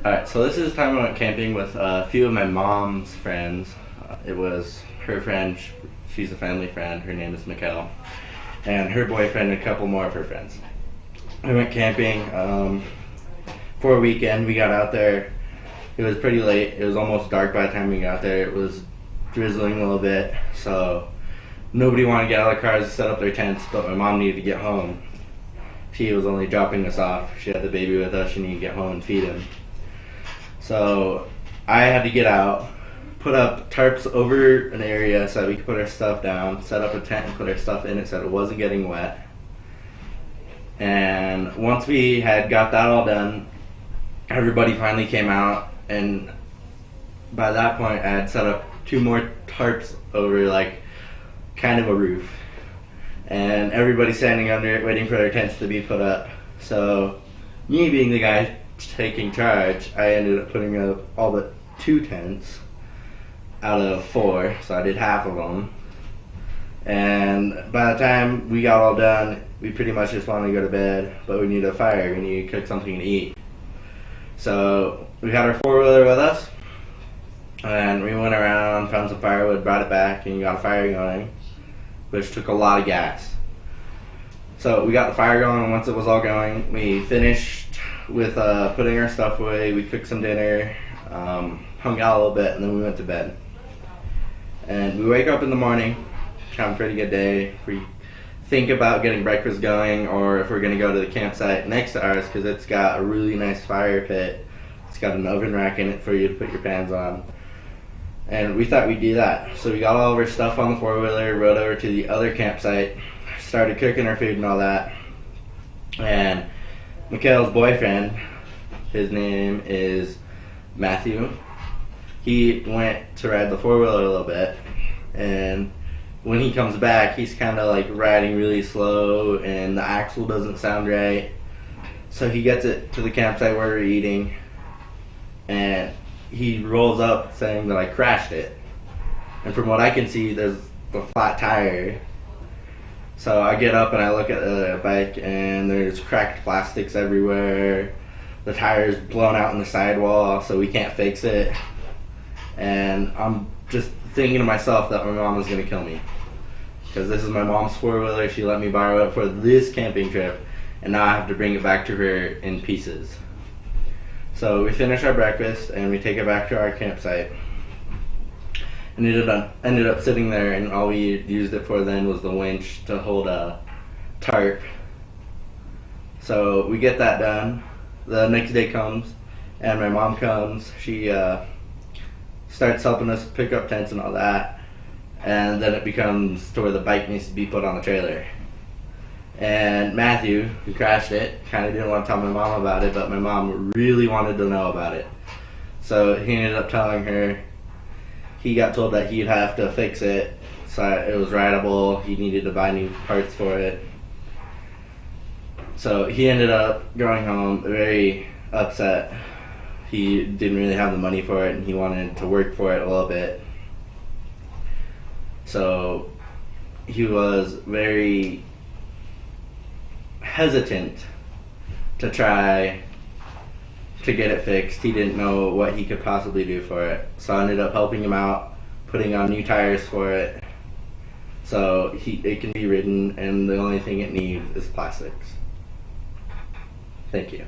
Alright, so this is the time I went camping with a few of my mom's friends. It was her friend, she's a family friend, her name is Mikkel, and her boyfriend and a couple more of her friends. We went camping for a weekend. We got out there, it was pretty late, it was almost dark by the time we got there. It was drizzling a little bit, so nobody wanted to get out of their cars to set up their tents, but my mom needed to get home. She was only dropping us off. She had the baby with us, she needed to get home and feed him. So I had to get out, put up tarps over an area so that we could put our stuff down, set up a tent and put our stuff in it so that it wasn't getting wet. And once we had got that all done, everybody finally came out, and by that point I had set up 2 more tarps over like kind of a roof. And everybody's standing under it waiting for their tents to be put up. So me being the guy taking charge, I ended up putting up all but 2 tents out of 4, so I did half of them. And by the time we got all done, we pretty much just wanted to go to bed, but we needed a fire, we needed to cook something to eat. So we had our 4-wheeler with us, and we went around, found some firewood, brought it back, and got a fire going, which took a lot of gas. So we got the fire going, and once it was all going, we finished with putting our stuff away. We cooked some dinner, hung out a little bit, and then we went to bed. And we wake up in the morning, have a pretty good day. We think about getting breakfast going, or if we're going to go to the campsite next to ours, because it's got a really nice fire pit. It's got an oven rack in it for you to put your pans on. And we thought we'd do that. So we got all of our stuff on the 4-wheeler, rode over to the other campsite, started cooking our food and all that. And Mikhail's boyfriend, his name is Matthew, he went to ride the 4-wheeler a little bit, and when he comes back, he's kind of like riding really slow and the axle doesn't sound right. So he gets it to the campsite where we're eating, and he rolls up saying that I crashed it. And from what I can see, there's a flat tire. So I get up and I look at the bike, and there's cracked plastics everywhere. The tire's blown out in the sidewall, so we can't fix it. And I'm just thinking to myself that my mom is going to kill me. Because this is my mom's 4-wheeler, she let me borrow it for this camping trip, and now I have to bring it back to her in pieces. So we finish our breakfast and we take it back to our campsite. And ended up sitting there, and all we used it for then was the winch to hold a tarp. So we get that done. The next day comes, and my mom comes. She starts helping us pick up tents and all that. And then it becomes to where the bike needs to be put on the trailer. And Matthew, who crashed it, kind of didn't want to tell my mom about it, but my mom really wanted to know about it. So he ended up telling her. He got told that he'd have to fix it, so it was rideable. He needed to buy new parts for it. So he ended up going home very upset. He didn't really have the money for it, and he wanted to work for it a little bit. So he was very hesitant to try to get it fixed. He didn't know what he could possibly do for it. So I ended up helping him out, putting on new tires for it. So it can be ridden, and the only thing it needs is plastics. Thank you.